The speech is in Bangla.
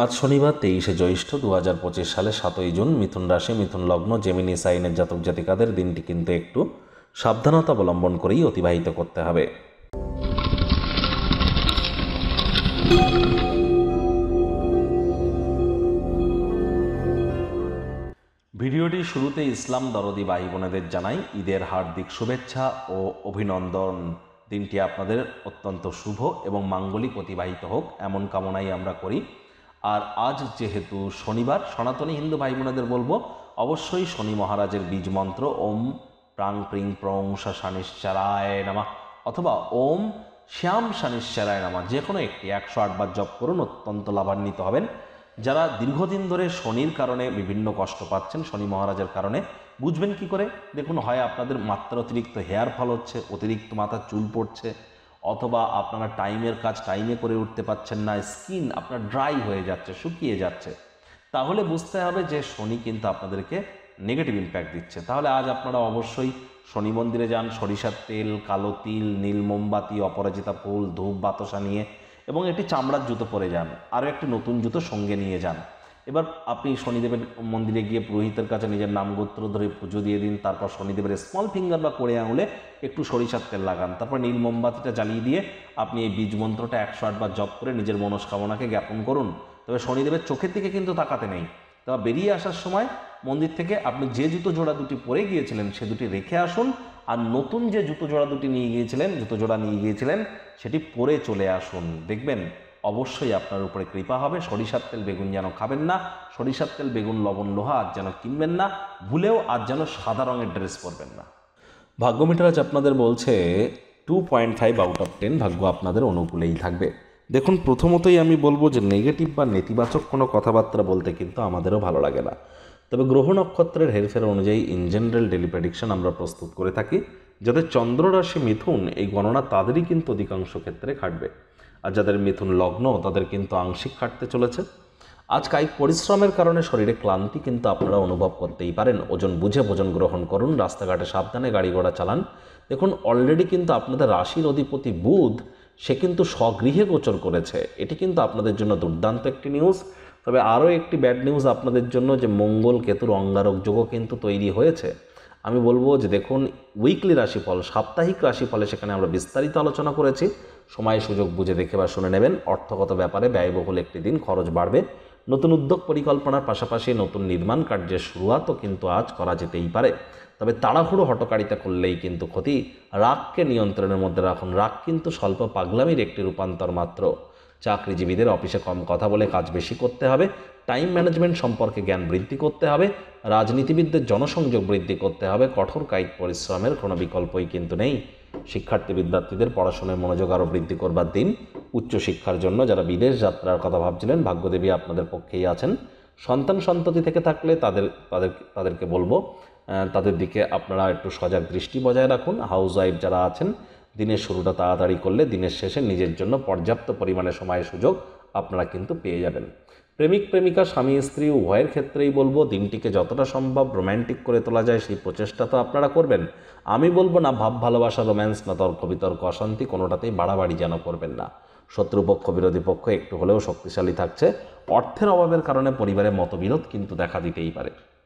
আজ শনিবার 23শে জ্যৈষ্ঠ 2025 সালে 7ই জুন। মিথুন রাশি, মিথুন লগ্ন, জেমিনি সাইনের জাতক জাতিকাদের দিনটি কিন্তু একটু সাবধানতা অবলম্বন করেই অতিবাহিত করতে হবে। ভিডিওটি শুরুতে ইসলাম দরদি ভাই বোনেদের জানাই ঈদের হার্দিক শুভেচ্ছা ও অভিনন্দন। দিনটি আপনাদের অত্যন্ত শুভ এবং মাঙ্গলিক অতিবাহিত হোক এমন কামনাই আমরা করি। আর আজ যেহেতু শনিবার, সনাতনী হিন্দু ভাই বোনেদের বলবো অবশ্যই শনি মহারাজের বীজ মন্ত্র ওম প্রাং প্রিং প্রং শানিশ্চারায় নামা অথবা ওম শ্যাম শানিশ্চারায় নামা যে কোনো একটি 108 বার জপ করুন, অত্যন্ত লাভান্বিত হবেন। যারা দীর্ঘদিন ধরে শনির কারণে বিভিন্ন কষ্ট পাচ্ছেন, শনি মহারাজের কারণে, বুঝবেন কি করে? দেখুন, হয় আপনাদের মাত্রা অতিরিক্ত হেয়ার ফল হচ্ছে, অতিরিক্ত মাথার চুল পড়ছে, অথবা আপনারা টাইমের কাজ টাইমে করে উঠতে পারছেন না, স্কিন আপনার ড্রাই হয়ে যাচ্ছে, শুকিয়ে যাচ্ছে, তাহলে বুঝতে হবে যে শনি কিন্তু আপনাদেরকে নেগেটিভ ইম্প্যাক্ট দিচ্ছে। তাহলে আজ আপনারা অবশ্যই শনি মন্দিরে যান, সরিষার তেল, কালো তিল, নীল মোমবাতি, অপরাজিতা ফুল, ধূপ বাতাসা নিয়ে এবং একটি চামড়ার জুতো পরে যান, আরও একটি নতুন জুতো সঙ্গে নিয়ে যান। এবার আপনি শনিদেবের মন্দিরে গিয়ে পুরোহিতের কাছে নিজের নামগোত্র ধরে পুজো দিয়ে দিন। তারপর শনিদেবের স্মল ফিঙ্গার বা কোড়ে আঙুলে একটু সরিষার তেল লাগান। তারপর নীল মোমবাতিটা জ্বালিয়ে দিয়ে আপনি এই বীজ মন্ত্রটা 108 বার জপ করে নিজের মনস্কামনাকে জ্ঞাপন করুন। তবে শনিদেবের চোখের দিকে কিন্তু তাকাতে নেই। তবে বেরিয়ে আসার সময় মন্দির থেকে আপনি যে জুতো জোড়া দুটি পরে গিয়েছিলেন সে দুটি রেখে আসুন, আর নতুন যে জুতো জোড়া দুটি নিয়ে গিয়েছিলেন সেটি পরে চলে আসুন। দেখবেন অবশ্যই আপনার উপরে কৃপা হবে। সরিষার তেল বেগুন যেন খাবেন না, সরিষার তেল বেগুন লবণ লোহা আজ যেন কিনবেন না, ভুলেও আজ যেন সাদা রঙের ড্রেস পরবেন না। ভাগ্য মিটার আজ আপনাদের বলছে 2.5 আউট অফ 10, ভাগ্য আপনাদের অনুকূলেই থাকবে। দেখুন, প্রথমতই আমি বলবো যে নেগেটিভ বা নেতিবাচক কোনো কথাবার্তা বলতে কিন্তু আমাদেরও ভালো লাগে না। তবে গ্রহ নক্ষত্রের হেরফের অনুযায়ী ইন জেনারেল ডেলি প্রেডিকশন আমরা প্রস্তুত করে থাকি। যাদের চন্দ্র রাশি মিথুন, এই গণনা তাদেরই কিন্তু অধিকাংশ ক্ষেত্রে খাটবে, আর যাদের মিথুন লগ্ন তাদের কিন্তু আংশিক খাটতে চলেছে। আজ কায়িক পরিশ্রমের কারণে শরীরে ক্লান্তি কিন্তু আপনারা অনুভব করতেই পারেন। ওজন বুঝে ভোজন গ্রহণ করুন, রাস্তাঘাটে সাবধানে গাড়ি ঘোড়া চালান। দেখুন, অলরেডি কিন্তু আপনাদের রাশির অধিপতি বুধ সে কিন্তু স্বগৃহে গোচর করেছে। এটি কিন্তু আপনাদের জন্য দুর্দান্ত একটি নিউজ। তবে আরও একটি ব্যাড নিউজ আপনাদের জন্য, যে মঙ্গল কেতুর অঙ্গারক যোগও কিন্তু তৈরি হয়েছে। আমি বলবো যে দেখুন, উইকলি রাশিফল, সাপ্তাহিক রাশিফলে সেখানে আমরা বিস্তারিত আলোচনা করেছি। সময় সুযোগ বুঝে দেখে বা শুনে নেবেন। অর্থগত ব্যাপারে ব্যয়বহুল একটি দিন, খরচ বাড়বে। নতুন উদ্যোগ পরিকল্পনার পাশাপাশি নতুন নির্মাণ কার্যের শুরুয়াতও কিন্তু আজ করা যেতেই পারে। তবে তাড়াহুড়ো হটকারিতা করলেই কিন্তু ক্ষতি। রাগকে নিয়ন্ত্রণের মধ্যে রাখুন। রাগ কিন্তু স্বল্প পাগলামির একটি রূপান্তর মাত্র। চাকরিজীবীদের অফিসে কম কথা বলে কাজ বেশি করতে হবে। টাইম ম্যানেজমেন্ট সম্পর্কে জ্ঞান বৃদ্ধি করতে হবে। রাজনীতিবিদদের জনসংযোগ বৃদ্ধি করতে হবে। কঠোর কায়িক পরিশ্রমের কোনো বিকল্পই কিন্তু নেই। শিক্ষার্থী বিদ্যার্থীদের পড়াশোনায় মনোযোগ আরও বৃদ্ধি করবার দিন। উচ্চশিক্ষার জন্য যারা বিদেশ যাত্রার কথা ভাবছিলেন, ভাগ্যদেবী আপনাদের পক্ষেই আছেন। সন্তান সন্ততি থেকে থাকলে তাদেরকে বলবো তাদের দিকে আপনারা একটু সজাগ দৃষ্টি বজায় রাখুন। হাউস ওয়াইফ যারা আছেন, দিনের শুরুটা তাড়াতাড়ি করলে দিনের শেষে নিজের জন্য পর্যাপ্ত পরিমাণে সময় সুযোগ আপনারা কিন্তু পেয়ে যাবেন। প্রেমিক প্রেমিকা, স্বামী স্ত্রী উভয়ের ক্ষেত্রেই বলবো দিনটিকে যতটা সম্ভব রোম্যান্টিক করে তোলা যায় সেই প্রচেষ্টা তো আপনারা করবেন। আমি বলবো না ভাব ভালোবাসা, রোম্যান্স, না তর্ক বিতর্ক, অশান্তি, কোনোটাতেই বাড়াবাড়ি যেন করবেন না। শত্রুপক্ষ বিরোধী পক্ষ একটু হলেও শক্তিশালী থাকছে। অর্থের অভাবের কারণে পরিবারে মতবিরোধ কিন্তু দেখা দিতেই পারে।